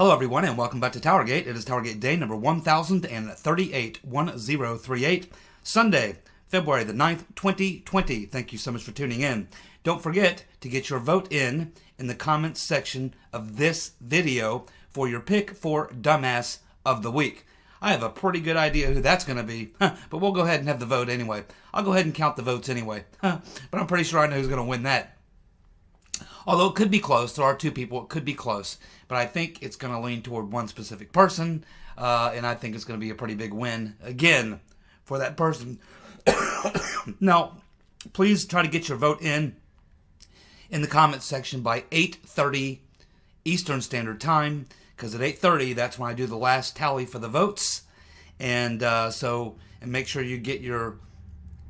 Hello everyone and welcome back to TowerGate. It is TowerGate day number 1038, 1038, Sunday, February the 9th, 2020. Thank you so much for tuning in. Don't forget to get your vote in the comments section of this video for your pick for Dumbass of the Week. I have a pretty good idea who that's going to be, but we'll go ahead and have the vote anyway. I'll go ahead and count the votes anyway, but I'm pretty sure I know who's going to win that. Although it could be close, there are two people, it could be close, but I think it's going to lean toward one specific person, and I think it's going to be a pretty big win, again, for that person. Now, please try to get your vote in the comments section by 8:30 Eastern Standard Time, because at 8:30, that's when I do the last tally for the votes, and make sure you get your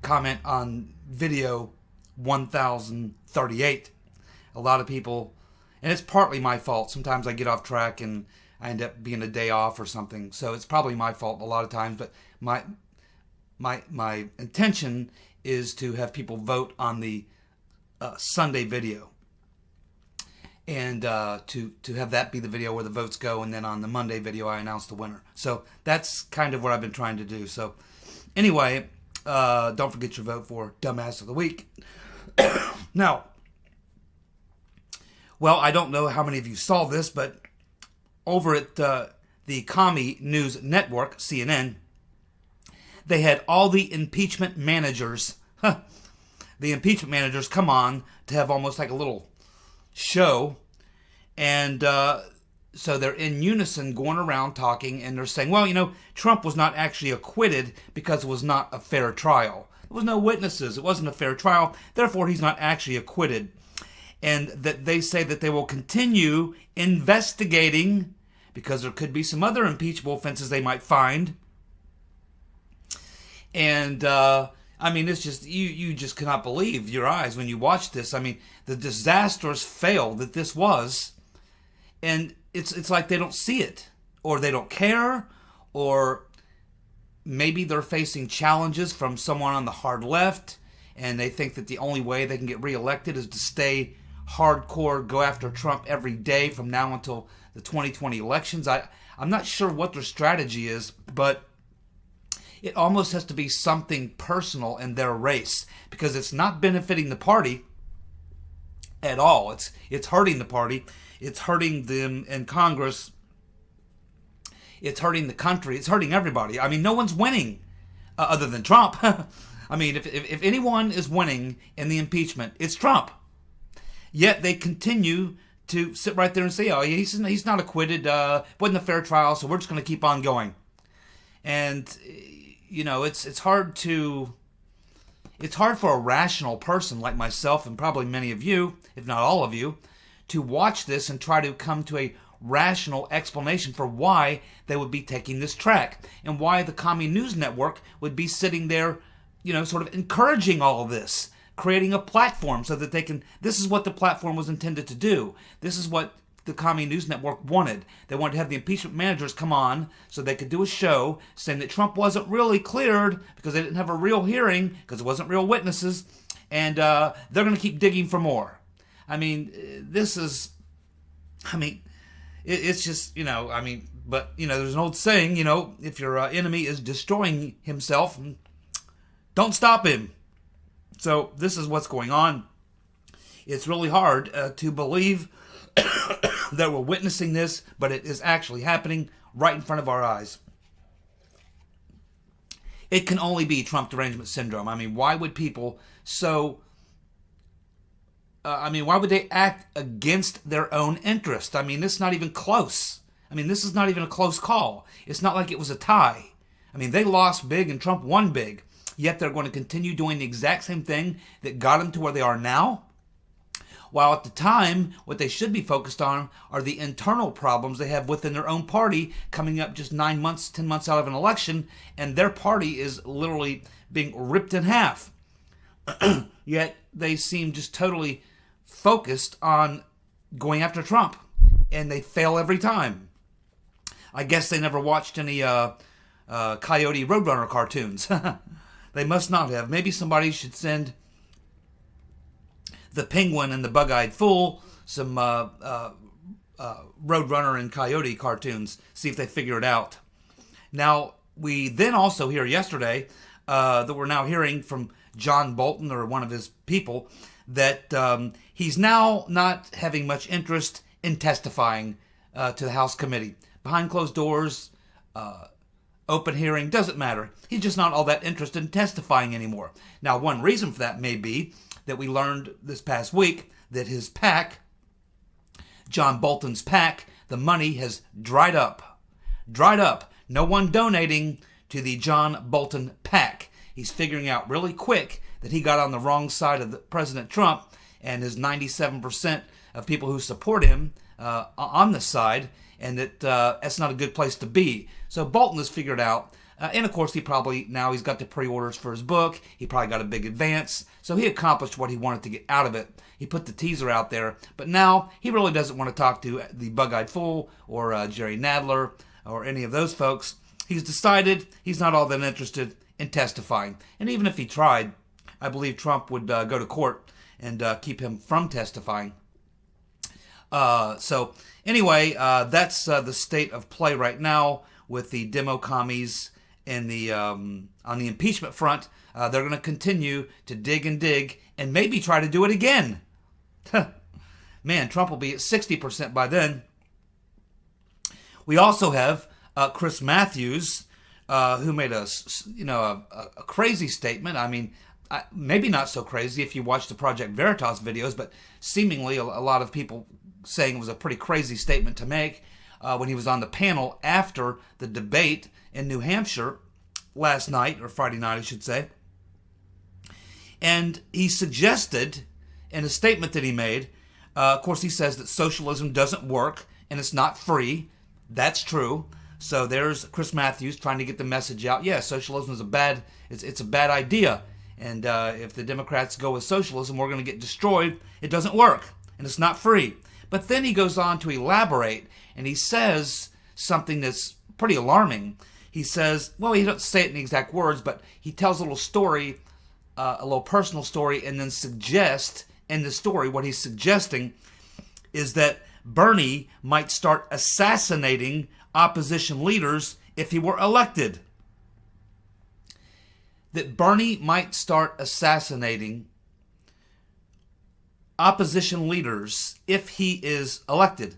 comment on video 1038. A lot of people, and it's partly my fault. Sometimes I get off track and I end up being a day off or something. So it's probably my fault a lot of times. But my intention is to have people vote on the Sunday video, and to have that be the video where the votes go, and then on the Monday video I announce the winner. So that's kind of what I've been trying to do. So anyway, don't forget your vote for Dumbass of the Week. Now. Well, I don't know how many of you saw this, but over at the Commie News Network, CNN, they had all the impeachment managers, the impeachment managers come on to have almost like a little show. And so they're in unison going around talking, and they're saying, well, you know, Trump was not actually acquitted because it was not a fair trial. There was no witnesses. It wasn't a fair trial. Therefore, he's not actually acquitted. And that they say that they will continue investigating because there could be some other impeachable offenses they might find. And, I mean, it's just, you just cannot believe your eyes when you watch this. I mean, the disastrous fail that this was, and it's like they don't see it, or they don't care, or maybe they're facing challenges from someone on the hard left, and they think that the only way they can get reelected is to stay hardcore, go after Trump every day from now until the 2020 elections. I'm not sure what their strategy is, but it almost has to be something personal in their race, because it's not benefiting the party at all. It's hurting the party. It's hurting them in Congress. It's hurting the country. It's hurting everybody. I mean, no one's winning other than Trump. I mean, if anyone is winning in the impeachment, it's Trump. Yet they continue to sit right there and say, oh, he's not acquitted, wasn't a fair trial, so we're just going to keep on going. And, you know, it's hard for a rational person like myself and probably many of you, if not all of you, to watch this and try to come to a rational explanation for why they would be taking this track, and why the Commie News Network would be sitting there, you know, sort of encouraging all of this, creating a platform so that they can, this is what the platform was intended to do. This is what the Commie News Network wanted. They wanted to have the impeachment managers come on so they could do a show saying that Trump wasn't really cleared because they didn't have a real hearing, because it wasn't real witnesses, and they're going to keep digging for more. I mean, this is, I mean, it's just, you know, I mean, but, you know, there's an old saying, you know, if your enemy is destroying himself, don't stop him. So this is what's going on. It's really hard to believe that we're witnessing this, but it is actually happening right in front of our eyes. It can only be Trump derangement syndrome. I mean, why would people why would they act against their own interest? I mean, this is not even close. I mean, this is not even a close call. It's not like it was a tie. I mean, they lost big and Trump won big. Yet they're going to continue doing the exact same thing that got them to where they are now. While at the time, what they should be focused on are the internal problems they have within their own party, coming up just 9 months, 10 months out of an election, and their party is literally being ripped in half. Yet they seem just totally focused on going after Trump, and they fail every time. I guess they never watched any Coyote Roadrunner cartoons. They must not have. Maybe somebody should send the Penguin and the Bug-Eyed Fool some Roadrunner and Coyote cartoons, see if they figure it out. Now, we then also hear yesterday that we're now hearing from John Bolton, or one of his people, that he's now not having much interest in testifying to the House committee. Behind closed doors, open hearing, doesn't matter. He's just not all that interested in testifying anymore. Now, one reason for that may be that we learned this past week that his PAC, John Bolton's PAC, the money has dried up. Dried up. No one donating to the John Bolton PAC. He's figuring out really quick that he got on the wrong side of President Trump, and his 97% of people who support him on this side, and that that's not a good place to be. So Bolton has figured out, and of course he's got the pre-orders for his book. He probably got a big advance, so he accomplished what he wanted to get out of it. He put the teaser out there, but now he really doesn't want to talk to the Bug-Eyed Fool or Jerry Nadler or any of those folks. He's decided he's not all that interested in testifying. And even if he tried, I believe Trump would go to court and keep him from testifying. So anyway, that's the state of play right now with the demo commies and the on the impeachment front. They're going to continue to dig and maybe try to do it again. Man, Trump will be at 60% by then. We also have Chris Matthews, who made a crazy statement. I mean, maybe not so crazy if you watch the Project Veritas videos, but seemingly a lot of people saying it was a pretty crazy statement to make when he was on the panel after the debate in New Hampshire last night, or Friday night, I should say. And he suggested, in a statement that he made, of course, he says that socialism doesn't work and it's not free. That's true. So there's Chris Matthews trying to get the message out. Yeah, socialism is it's a bad idea. And if the Democrats go with socialism, we're going to get destroyed. It doesn't work and it's not free. But then he goes on to elaborate, and he says something that's pretty alarming. He says, well, he doesn't say it in the exact words, but he tells a little story, a little personal story, and then suggests in the story, what he's suggesting is that Bernie might start assassinating opposition leaders if he were elected. That Bernie might start assassinating opposition leaders if he is elected.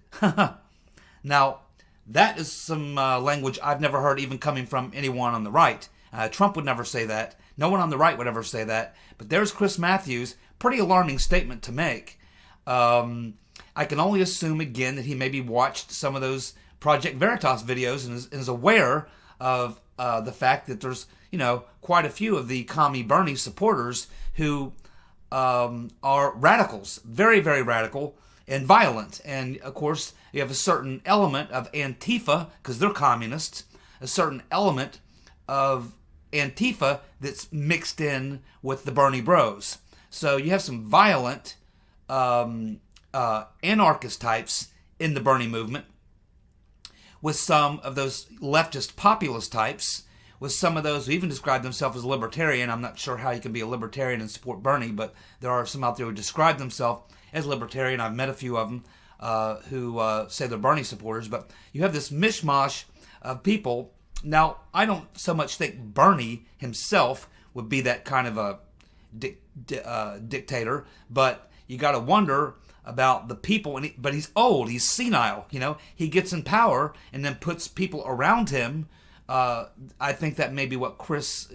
Now, that is some language I've never heard even coming from anyone on the right. Trump would never say that. No one on the right would ever say that. But there's Chris Matthews, pretty alarming statement to make. I can only assume, again, that he maybe watched some of those Project Veritas videos and is aware of the fact that there's, quite a few of the commie Bernie supporters who are radicals, very, very radical and violent. And, of course, you have a certain element of Antifa, because they're communists, a certain element of Antifa that's mixed in with the Bernie bros. So you have some violent anarchist types in the Bernie movement, with some of those leftist populist types, with some of those who even describe themselves as libertarian. I'm not sure how you can be a libertarian and support Bernie, but there are some out there who describe themselves as libertarian. I've met a few of them who say they're Bernie supporters, but you have this mishmash of people. Now, I don't so much think Bernie himself would be that kind of a dictator, but you got to wonder about the people. But he's old, he's senile. He gets in power and then puts people around him. I think that may be what Chris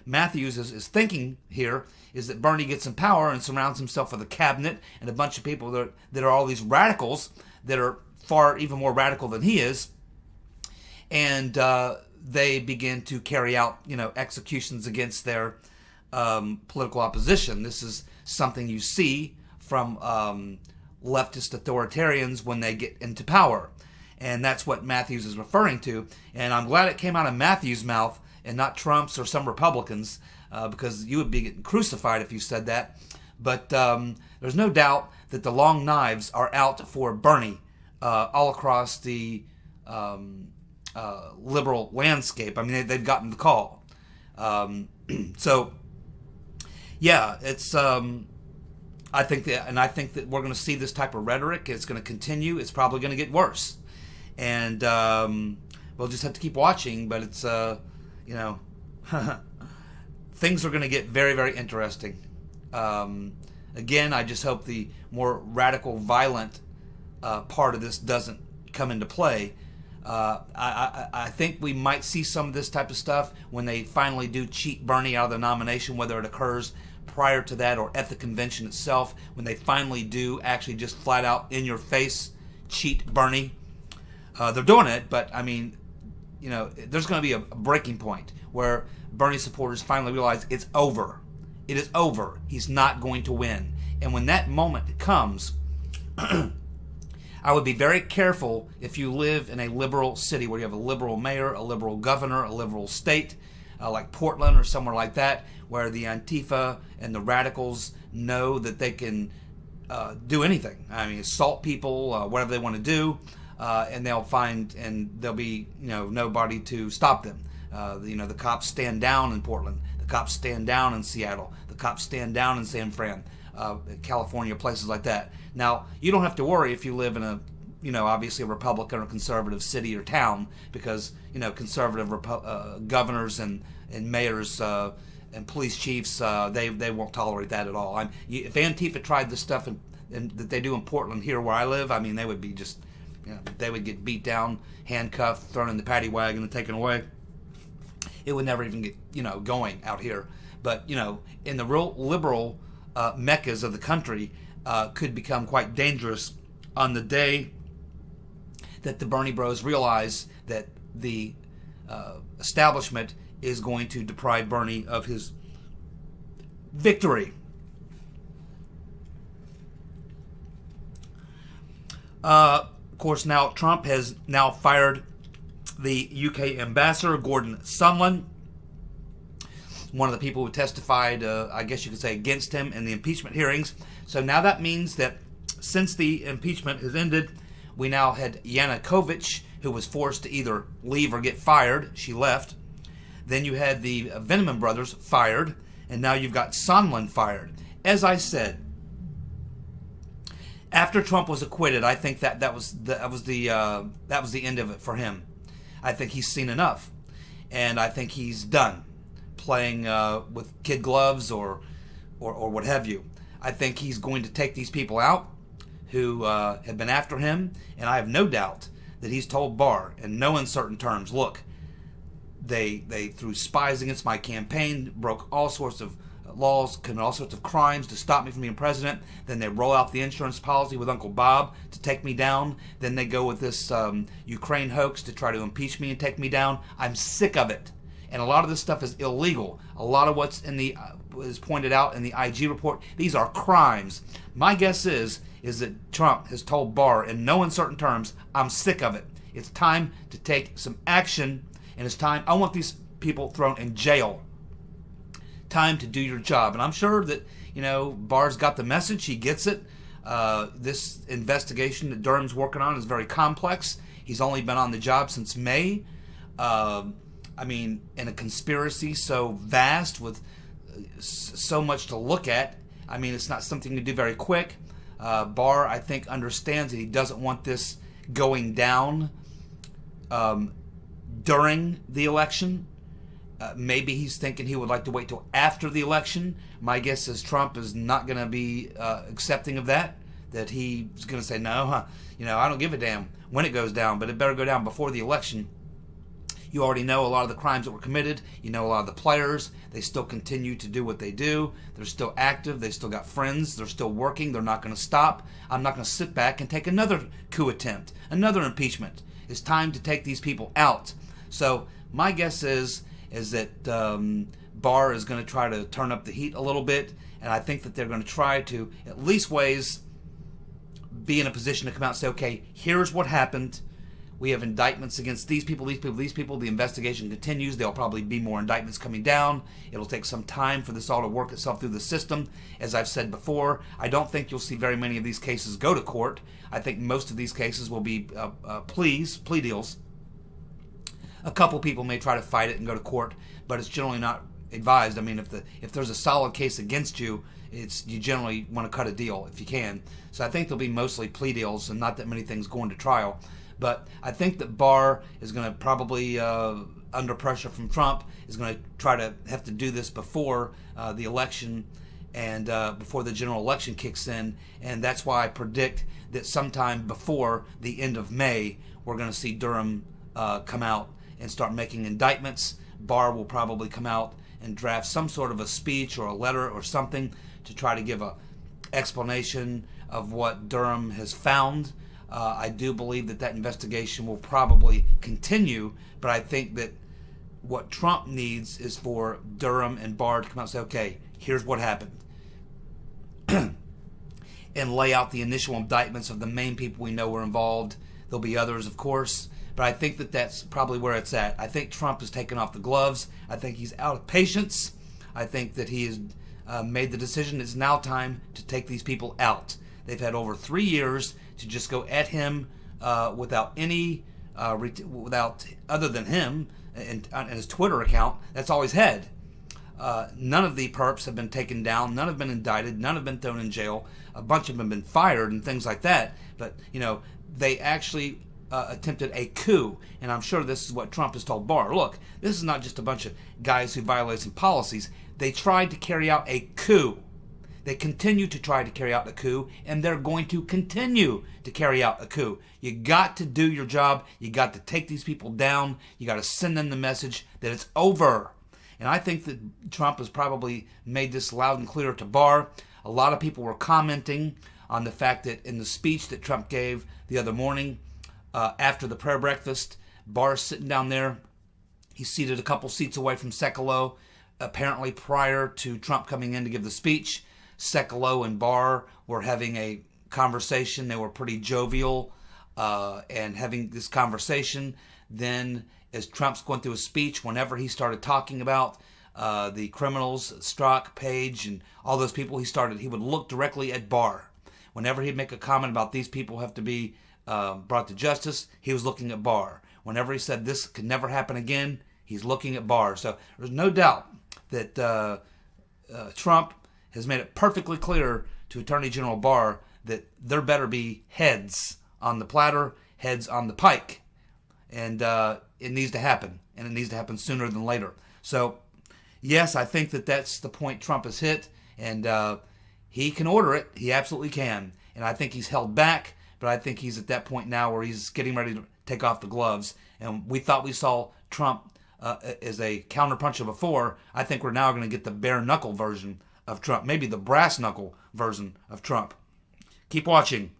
Matthews is thinking here, is that Bernie gets in power and surrounds himself with a cabinet and a bunch of people that are all these radicals that are far even more radical than he is. And they begin to carry out, executions against their political opposition. This is something you see from leftist authoritarians when they get into power. And that's what Matthews is referring to. And I'm glad it came out of Matthews' mouth and not Trump's or some Republicans, because you would be getting crucified if you said that. But there's no doubt that the long knives are out for Bernie all across the liberal landscape. I mean, they've gotten the call. So, yeah, it's I think that we're going to see this type of rhetoric. It's going to continue. It's probably going to get worse, and we'll just have to keep watching. But it's you know, things are going to get very, very interesting. Again, I just hope the more radical, violent part of this doesn't come into play. I think we might see some of this type of stuff when they finally do cheat Bernie out of the nomination, whether it occurs prior to that or at the convention itself, when they finally do actually just flat out in your face cheat Bernie. They're doing it, but I mean, you know, there's going to be a breaking point where Bernie supporters finally realize it's over. It is over. He's not going to win. And when that moment comes, I would be very careful if you live in a liberal city where you have a liberal mayor, a liberal governor, a liberal state, like Portland or somewhere like that, where the Antifa and the radicals know that they can do anything. I mean, assault people, whatever they want to do, and there'll be, you know, nobody to stop them. You know, the cops stand down in Portland, the cops stand down in Seattle, the cops stand down in San Fran, California, places like that. Now, you don't have to worry if you live in a, you know, obviously a Republican or conservative city or town, because, you know, conservative governors and mayors and police chiefs, they won't tolerate that at all. If Antifa tried the stuff that they do in Portland here where I live, I mean, they would be just, you know, they would get beat down, handcuffed, thrown in the paddy wagon and taken away. It would never even get, you know, going out here. But, you know, in the real liberal meccas of the country, could become quite dangerous on the day that the Bernie Bros realize that the establishment is going to deprive Bernie of his victory. Of course, now Trump has now fired the UK ambassador, Gordon Sondland, one of the people who testified, I guess you could say, against him in the impeachment hearings. So now that means that since the impeachment has ended, we now had Yanukovych, who was forced to either leave or get fired. She left. Then you had the Veneman brothers fired, and now you've got Sondland fired. As I said, after Trump was acquitted, I think that was the end of it for him. I think he's seen enough, and I think he's done playing with kid gloves or what have you. I think he's going to take these people out who have been after him, and I have no doubt that he's told Barr in no uncertain terms, look, they threw spies against my campaign, broke all sorts of laws, committed all sorts of crimes to stop me from being president. Then they roll out the insurance policy with Uncle Bob to take me down. Then they go with this Ukraine hoax to try to impeach me and take me down. I'm sick of it. And a lot of this stuff is illegal. A lot of what's in the is pointed out in the IG report. These are crimes. My guess is that Trump has told Barr in no uncertain terms, I'm sick of it. It's time to take some action, and it's time. I want these people thrown in jail. Time to do your job. And I'm sure that, you know, Barr's got the message. He gets it. This investigation that Durham's working on is very complex. He's only been on the job since May. I mean, in a conspiracy so vast with so much to look at, I mean, it's not something to do very quick. Barr, I think, understands that he doesn't want this going down during the election. Maybe he's thinking he would like to wait till after the election. My guess is Trump is not going to be accepting of that. That he's going to say, no, you know, I don't give a damn when it goes down, but it better go down before the election. You already know a lot of the crimes that were committed. You know a lot of the players. They still continue to do what they do. They're still active. They still got friends. They're still working. They're not going to stop. I'm not going to sit back and take another coup attempt, another impeachment. It's time to take these people out. So my guess is that Barr is going to try to turn up the heat a little bit, and I think that they're going to try to, at least ways, be in a position to come out and say, okay, here's what happened. We have indictments against these people, these people, these people. The investigation continues. There'll probably be more indictments coming down. It'll take some time for this all to work itself through the system. As I've said before, I don't think you'll see very many of these cases go to court. I think most of these cases will be plea deals. A couple people may try to fight it and go to court, but it's generally not advised. I mean, if there's a solid case against you, you generally want to cut a deal if you can. So I think there'll be mostly plea deals and not that many things going to trial. But I think that Barr is going to probably, under pressure from Trump, is going to try to have to do this before the election and before the general election kicks in. And that's why I predict that sometime before the end of May, we're going to see Durham come out and start making indictments. Barr will probably come out and draft some sort of a speech or a letter or something to try to give a explanation of what Durham has found. I do believe that investigation will probably continue, but I think that what Trump needs is for Durham and Barr to come out and say, okay, here's what happened. And lay out the initial indictments of the main people we know were involved. There'll be others, of course, but I think that that's probably where it's at. I think Trump has taken off the gloves. I think he's out of patience. I think that he has made the decision it's now time to take these people out. They've had over 3 years to just go at him without any, without other than him and his Twitter account. That's all he's had. None of the perps have been taken down. None have been indicted. None have been thrown in jail. A bunch of them have been fired and things like that. But, they actually attempted a coup. And I'm sure this is what Trump has told Barr. Look, this is not just a bunch of guys who violate some policies. They tried to carry out a coup. They continue to try to carry out a coup, and they're going to continue to carry out a coup. You got to do your job. You got to take these people down. You got to send them the message that it's over. And I think that Trump has probably made this loud and clear to Barr. A lot of people were commenting on the fact that in the speech that Trump gave the other morning after the prayer breakfast, Barr's sitting down there. He's seated a couple seats away from Sekulow, apparently prior to Trump coming in to give the speech. Sekulow and Barr were having a conversation. They were pretty jovial and having this conversation. Then as Trump's going through his speech, whenever he started talking about the criminals, Strzok, Page, and all those people, he would look directly at Barr. Whenever he'd make a comment about these people have to be brought to justice, he was looking at Barr. Whenever he said this could never happen again, he's looking at Barr. So there's no doubt that Trump has made it perfectly clear to Attorney General Barr that there better be heads on the platter, heads on the pike. And it needs to happen. And it needs to happen sooner than later. So, yes, I think that that's the point Trump has hit. And he can order it. He absolutely can. And I think he's held back. But I think he's at that point now where he's getting ready to take off the gloves. And we thought we saw Trump as a counterpuncher before. I think we're now going to get the bare knuckle version of Trump, maybe the brass knuckle version of Trump. Keep watching.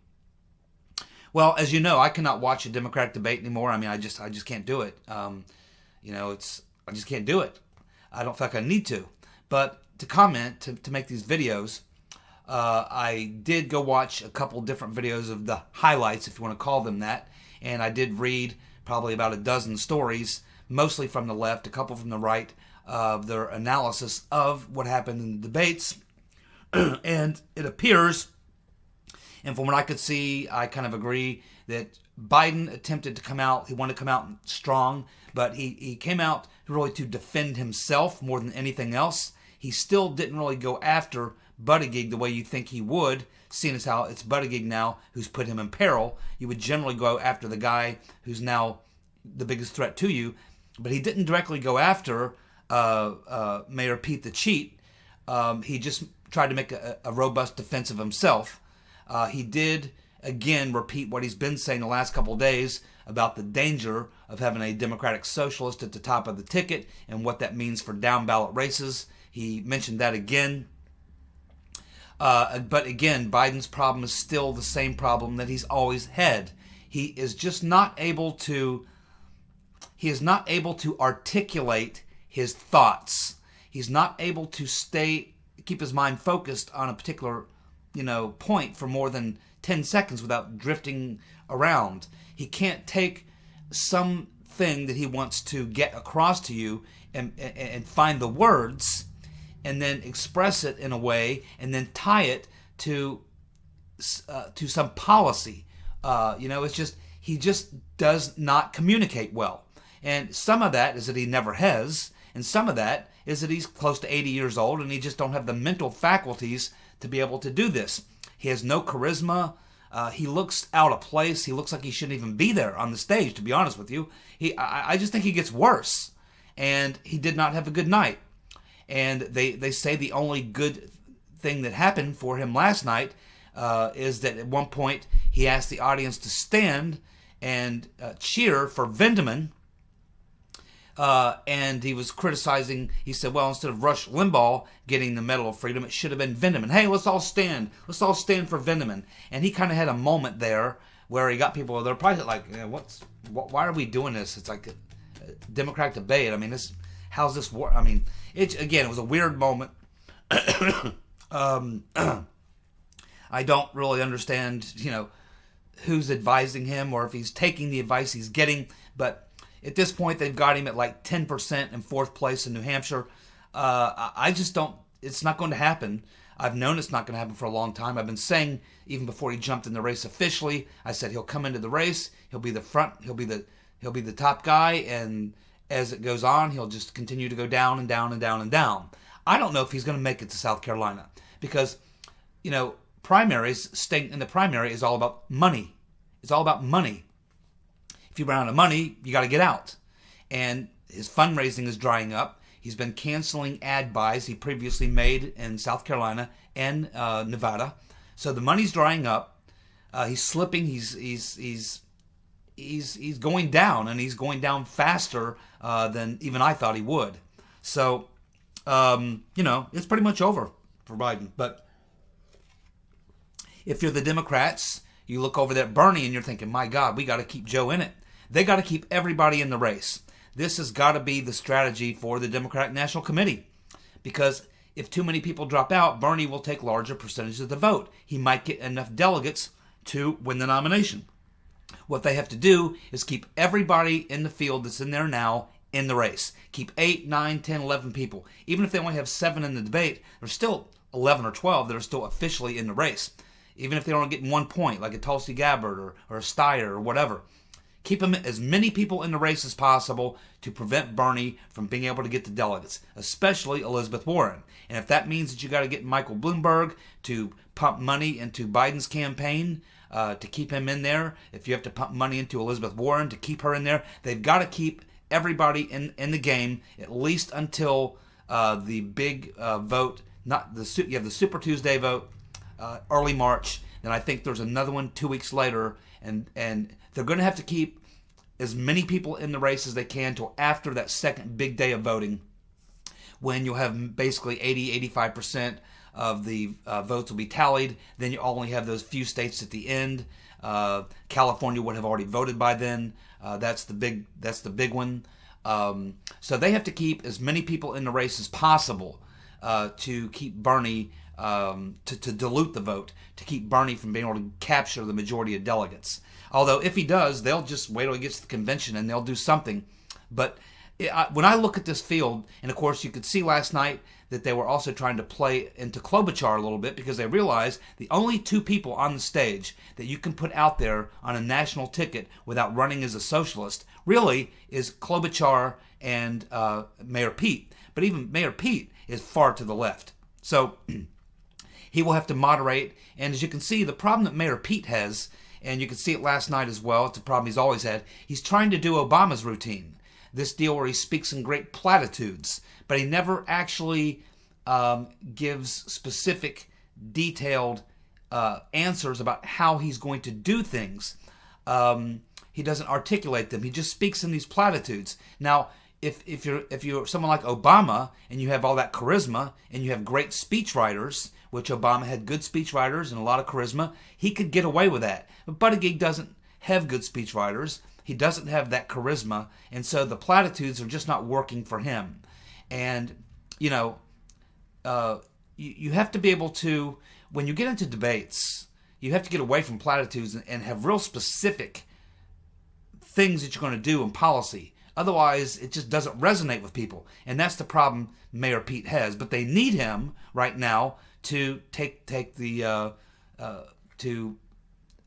Well, as you know, I cannot watch a Democratic debate anymore. I mean, I just can't do it. I just can't do it. I don't feel like I need to. But to comment, to make these videos, I did go watch a couple different videos of the highlights, if you want to call them that, and I did read probably about a dozen stories, mostly from the left, a couple from the right, of their analysis of what happened in the debates. And it appears, and from what I could see, I kind of agree that Biden attempted to come out. He wanted to come out strong, but he came out really to defend himself more than anything else. He still didn't really go after Buttigieg the way you think he would, seeing as how it's Buttigieg now who's put him in peril. You would generally go after the guy who's now the biggest threat to you. But he didn't directly go after Mayor Pete the Cheat. He just tried to make a robust defense of himself. He did, again, repeat what he's been saying the last couple of days about the danger of having a Democratic socialist at the top of the ticket and what that means for down-ballot races. He mentioned that again. But again, Biden's problem is still the same problem that he's always had. He is just not able to... He is not able to articulate his thoughts. He's not able to keep his mind focused on a particular, point for more than 10 seconds without drifting around. He can't take something that he wants to get across to you and find the words and then express it in a way and then tie it to some policy. It's just, he just does not communicate well. And some of that is that he never has, And some of that is that he's close to 80 years old and he just don't have the mental faculties to be able to do this. He has no charisma. He looks out of place. He looks like he shouldn't even be there on the stage, to be honest with you. I just think he gets worse. And he did not have a good night. And they say the only good thing that happened for him last night is that at one point he asked the audience to stand and cheer for Vindman. And he was criticizing, he said, well, instead of Rush Limbaugh getting the Medal of Freedom, it should have been Vindman. Hey, let's all stand. Let's all stand for Vindman. And he kind of had a moment there where he got people, they're probably like, why are we doing this? It's like a Democratic debate. I mean, how's this work? I mean, it was a weird moment. I don't really understand, who's advising him or if he's taking the advice he's getting. But at this point, they've got him at like 10% in fourth place in New Hampshire. I just don't, it's not going to happen. I've known it's not going to happen for a long time. I've been saying, even before he jumped in the race officially, I said he'll come into the race, he'll be the front, he'll be the top guy, and as it goes on, he'll just continue to go down and down and down and down. I don't know if he's going to make it to South Carolina because, primaries, staying in the primary is all about money. It's all about money. If you run out of money, you got to get out. And his fundraising is drying up. He's been canceling ad buys he previously made in South Carolina and Nevada. So the money's drying up. He's slipping. He's going down, and he's going down faster than even I thought he would. So, it's pretty much over for Biden. But if you're the Democrats, you look over there at Bernie and you're thinking, my God, we got to keep Joe in it. They got to keep everybody in the race. This has got to be the strategy for the Democratic National Committee. Because if too many people drop out, Bernie will take larger percentages of the vote. He might get enough delegates to win the nomination. What they have to do is keep everybody in the field that's in there now in the race. Keep 8, 9, 10, 11 people. Even if they only have 7 in the debate, there's still 11 or 12 that are still officially in the race. Even if they don't get 1 point, like a Tulsi Gabbard or a Steyer or whatever. Keep them as many people in the race as possible to prevent Bernie from being able to get the delegates, especially Elizabeth Warren. And if that means that you got to get Michael Bloomberg to pump money into Biden's campaign to keep him in there, if you have to pump money into Elizabeth Warren to keep her in there, they've got to keep everybody in the game at least until the big vote. You have the Super Tuesday vote, early March. Then I think there's another one 2 weeks later, and they're going to have to keep as many people in the race as they can till after that second big day of voting, when you'll have basically 80-85% of the votes will be tallied. Then you only have those few states at the end. California would have already voted by then. That's the big one. So they have to keep as many people in the race as possible to keep Bernie, to dilute the vote, to keep Bernie from being able to capture the majority of delegates. Although if he does, they'll just wait till he gets to the convention and they'll do something. But when I look at this field, and of course you could see last night that they were also trying to play into Klobuchar a little bit, because they realized the only 2 people on the stage that you can put out there on a national ticket without running as a socialist really is Klobuchar and Mayor Pete. But even Mayor Pete is far to the left. So he will have to moderate. And as you can see, the problem that Mayor Pete has, and you can see it last night as well, it's a problem he's always had, he's trying to do Obama's routine. This deal where he speaks in great platitudes, but he never actually gives specific, detailed answers about how he's going to do things. He doesn't articulate them. He just speaks in these platitudes. Now, if you're someone like Obama and you have all that charisma and you have great speechwriters, which Obama had good speechwriters and a lot of charisma, he could get away with that. But Buttigieg doesn't have good speechwriters. He doesn't have that charisma, and so the platitudes are just not working for him. And you have to be able to, when you get into debates, you have to get away from platitudes and have real specific things that you're going to do in policy. Otherwise, it just doesn't resonate with people. And that's the problem Mayor Pete has. But they need him right now to take the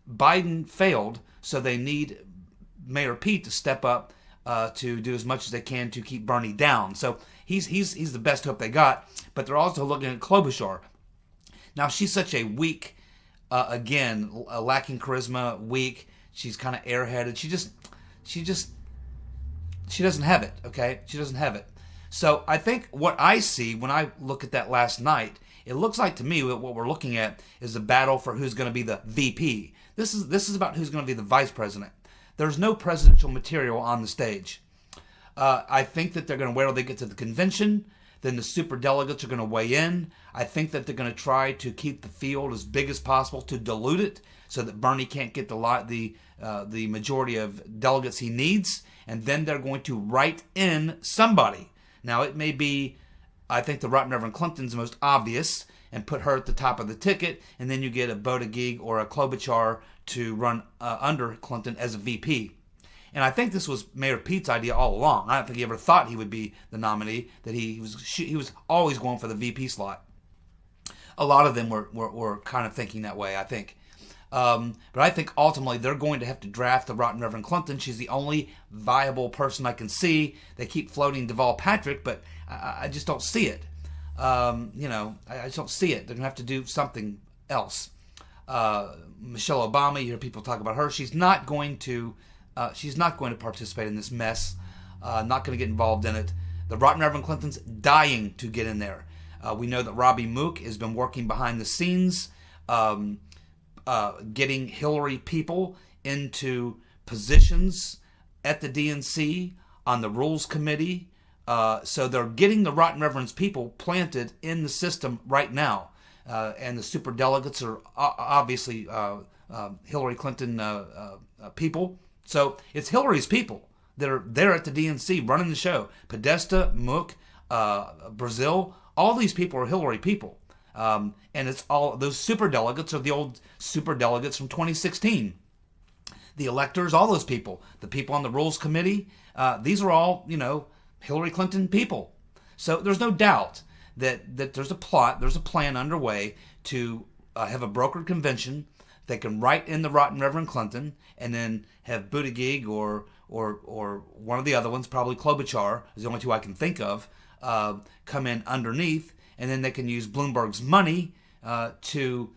Biden failed, so they need Mayor Pete to step up to do as much as they can to keep Bernie down. So he's the best hope they got. But they're also looking at Klobuchar. Now she's such a weak, lacking charisma, weak. She's kind of airheaded. She doesn't have it. Okay, she doesn't have it. So I think what I see when I look at that last night, it looks like to me what we're looking at is a battle for who's going to be the VP. This is about who's going to be the vice president. There's no presidential material on the stage. I think that they're going to wait till they get to the convention. Then the super delegates are going to weigh in. I think that they're going to try to keep the field as big as possible to dilute it, so that Bernie can't get the majority of delegates he needs. And then they're going to write in somebody. Now it may be, I think the Right Reverend Clinton's the most obvious, and put her at the top of the ticket, and then you get a Buttigieg or a Klobuchar to run under Clinton as a VP. And I think this was Mayor Pete's idea all along. I don't think he ever thought he would be the nominee. That he was always going for the VP slot. A lot of them were kind of thinking that way, I think. But I think ultimately they're going to have to draft the Right Reverend Clinton. She's the only viable person I can see. They keep floating Deval Patrick, but I just don't see it. I just don't see it. They're going to have to do something else. Michelle Obama, you hear people talk about her. She's not going to participate in this mess. Not going to get involved in it. The Right Reverend Clinton's dying to get in there. We know that Robbie Mook has been working behind the scenes, getting Hillary people into positions at the DNC on the Rules Committee. So they're getting the Right Reverend's people planted in the system right now. And the super delegates are obviously Hillary Clinton people. So it's Hillary's people that are there at the DNC running the show. Podesta, Mook, Brazil, all these people are Hillary people. And it's all those super delegates are the old super delegates from 2016. The electors, all those people, the people on the Rules Committee, these are all, Hillary Clinton people. So there's no doubt that there's a plot, there's a plan underway to have a brokered convention. They can write in the Right Reverend Clinton and then have Buttigieg or one of the other ones, probably Klobuchar is the only two I can think of, come in underneath, and then they can use Bloomberg's money to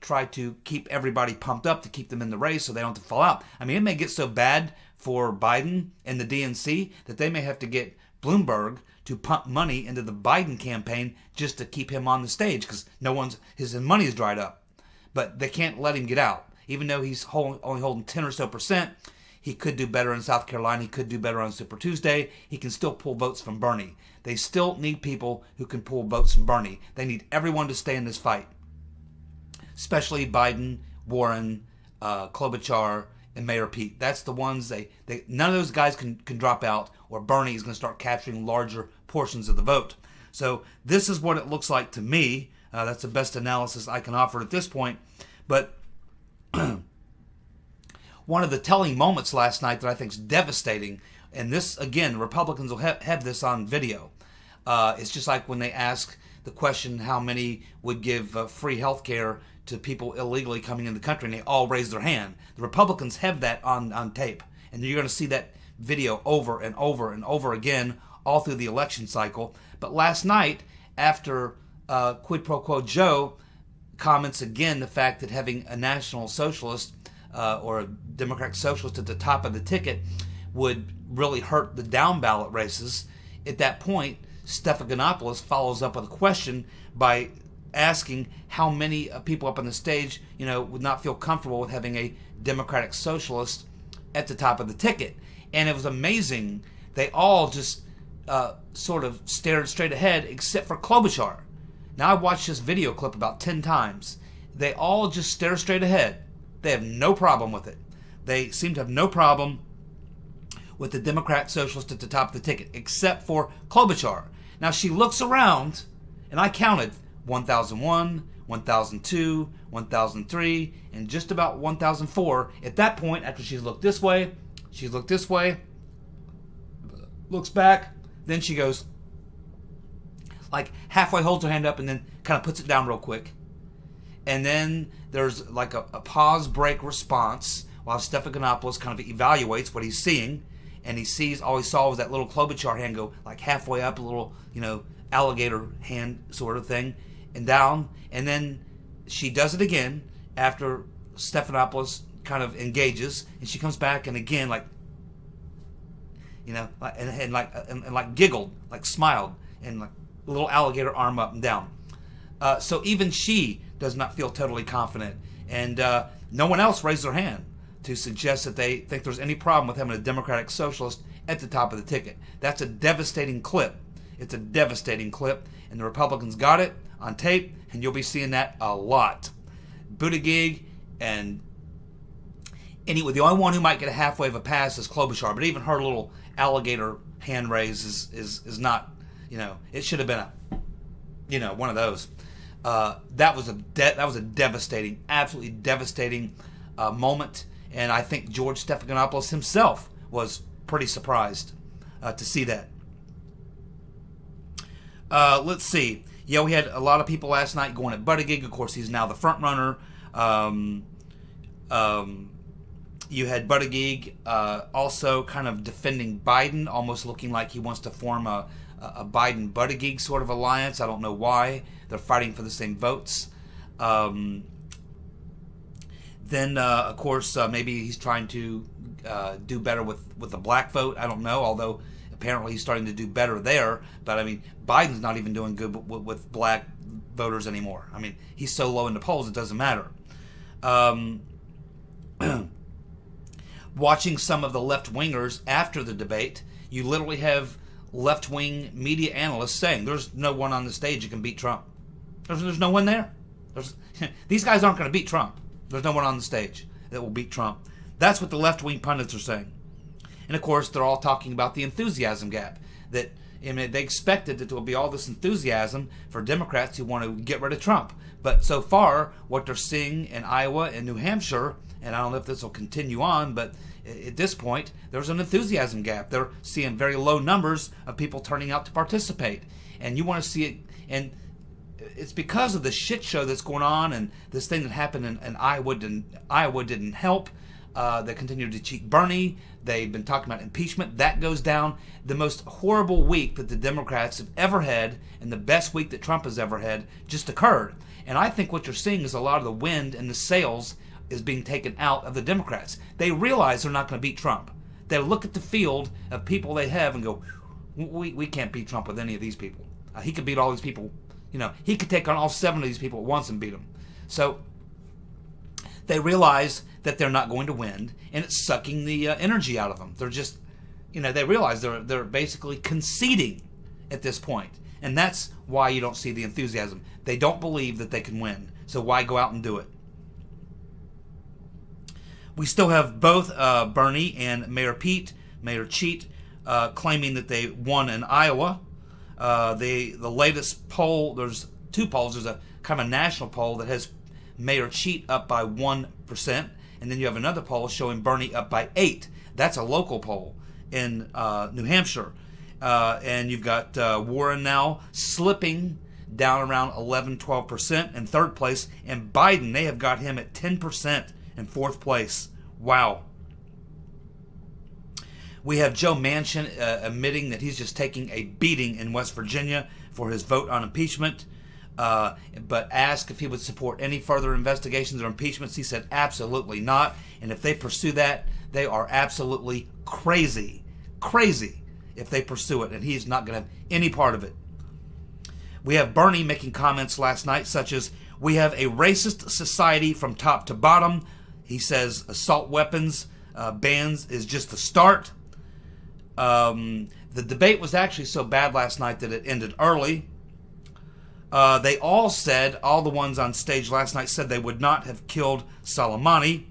try to keep everybody pumped up to keep them in the race so they don't have to fall out. I mean, it may get so bad for Biden and the DNC that they may have to get Bloomberg to pump money into the Biden campaign just to keep him on the stage because his money is dried up. But they can't let him get out. Even though he's only holding 10 or so %, he could do better in South Carolina. He could do better on Super Tuesday. He can still pull votes from Bernie. They still need people who can pull votes from Bernie. They need everyone to stay in this fight, especially Biden, Warren, Klobuchar, and Mayor Pete. That's the ones none of those guys can drop out, or Bernie is going to start capturing larger portions of the vote. So this is what it looks like to me. That's the best analysis I can offer at this point. But one of the telling moments last night that I think is devastating, and this, again, Republicans will have this on video. It's just like when they ask the question how many would give free health care to people illegally coming in the country, and they all raise their hand. The Republicans have that on tape, and you're going to see that video over and over and over again all through the election cycle. But last night, after Quid Pro Quo Joe comments again the fact that having a National Socialist or a Democratic Socialist at the top of the ticket would really hurt the down ballot races. At that point, Stephanopoulos follows up with a question by asking how many people up on the stage, would not feel comfortable with having a Democratic Socialist at the top of the ticket. And it was amazing. They all just sort of stared straight ahead, except for Klobuchar. Now, I watched this video clip about 10 times. They all just stare straight ahead. They have no problem with it. They seem to have no problem with the Democrat Socialist at the top of the ticket, except for Klobuchar. Now, she looks around, and I counted 1001, 1002, 1003, and just about 1004. At that point, after she's looked this way, looks back, then she goes, like halfway holds her hand up and then kind of puts it down real quick. And then there's like a pause break response while Stephanopoulos kind of evaluates what he's seeing. and all he saw was that little Klobuchar hand go like halfway up, a little, alligator hand sort of thing, and down, and then she does it again after Stephanopoulos kind of engages, and she comes back and again like, and giggled, like smiled, and like a little alligator arm up and down. So even she does not feel totally confident, and no one else raised their hand to suggest that they think there's any problem with having a Democratic Socialist at the top of the ticket. That's a devastating clip. It's a devastating clip, and the Republicans got it on tape, and you'll be seeing that a lot. Buttigieg and the only one who might get a halfway of a pass is Klobuchar, but even her little alligator hand raise is not, it should have been one of those. That was a devastating, absolutely devastating moment, and I think George Stephanopoulos himself was pretty surprised to see that. Let's see. Yeah, we had a lot of people last night going at Buttigieg. Of course, he's now the front runner. You had Buttigieg also kind of defending Biden, almost looking like he wants to form a Biden-Buttigieg sort of alliance. I don't know why. They're fighting for the same votes. Then, of course, maybe he's trying to do better with the black vote. I don't know, although apparently he's starting to do better there. But, I mean, Biden's not even doing good with black voters anymore. I mean, he's so low in the polls, it doesn't matter. Watching some of the left-wingers after the debate, you literally have left-wing media analysts saying there's no one on the stage who can beat Trump. There's no one there. These guys aren't going to beat Trump. There's no one on the stage that will beat Trump. That's what the left-wing pundits are saying. And, of course, they're all talking about the enthusiasm gap. That they expected that there will be all this enthusiasm for Democrats who want to get rid of Trump. But so far, what they're seeing in Iowa and New Hampshire, and I don't know if this will continue on, but at this point, there's an enthusiasm gap. They're seeing very low numbers of people turning out to participate. And you want to see it, and it's because of the shit show that's going on and this thing that happened in Iowa didn't help. They continue to cheat Bernie. They've been talking about impeachment. That goes down. The most horrible week that the Democrats have ever had and the best week that Trump has ever had just occurred. And I think what you're seeing is a lot of the wind and the sails is being taken out of the Democrats. They realize they're not going to beat Trump. They look at the field of people they have and go, we can't beat Trump with any of these people. He could beat all these people. He could take on all 7 of these people at once and beat them. So they realize that they're not going to win, and it's sucking the energy out of them. They're just, they realize they're basically conceding at this point. And that's why you don't see the enthusiasm. They don't believe that they can win. So why go out and do it? We still have both Bernie and Mayor Cheat, claiming that they won in Iowa. The latest poll, there's 2 polls. There's a kind of a national poll that has Mayor Cheat up by 1%, and then you have another poll showing Bernie up by 8%. That's a local poll in New Hampshire. And you've got Warren now slipping down around 11-12% in 3rd place, and Biden, they have got him at 10% in 4th place. Wow. We have Joe Manchin admitting that he's just taking a beating in West Virginia for his vote on impeachment, but asked if he would support any further investigations or impeachments. He said absolutely not, and if they pursue that, they are absolutely crazy if they pursue it, and he's not going to have any part of it. We have Bernie making comments last night such as, we have a racist society from top to bottom. He says assault weapons bans is just the start. The debate was actually so bad last night that it ended early. They all the ones on stage last night said they would not have killed Soleimani.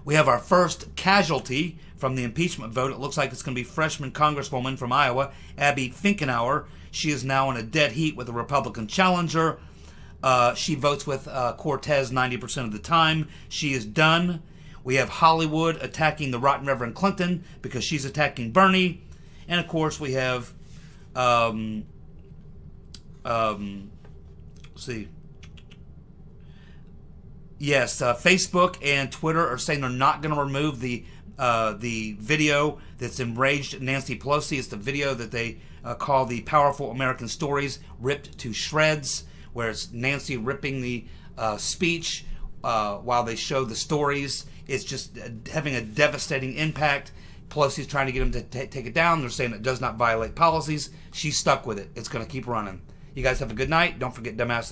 We have our first casualty from the impeachment vote. It looks like it's going to be freshman congresswoman from Iowa, Abby Finkenauer. She is now in a dead heat with a Republican challenger. She votes with Cortez 90% of the time. She is done. We have Hollywood attacking the rotten Reverend Clinton because she's attacking Bernie. And, of course, we have, Facebook and Twitter are saying they're not going to remove the the video that's enraged Nancy Pelosi. It's the video that they call the Powerful American Stories Ripped to Shreds, where it's Nancy ripping the speech while they show the stories. It's just having a devastating impact. Pelosi's trying to get them to take it down. They're saying it does not violate policies. She's stuck with it. It's going to keep running. You guys have a good night. Don't forget Dumbass of the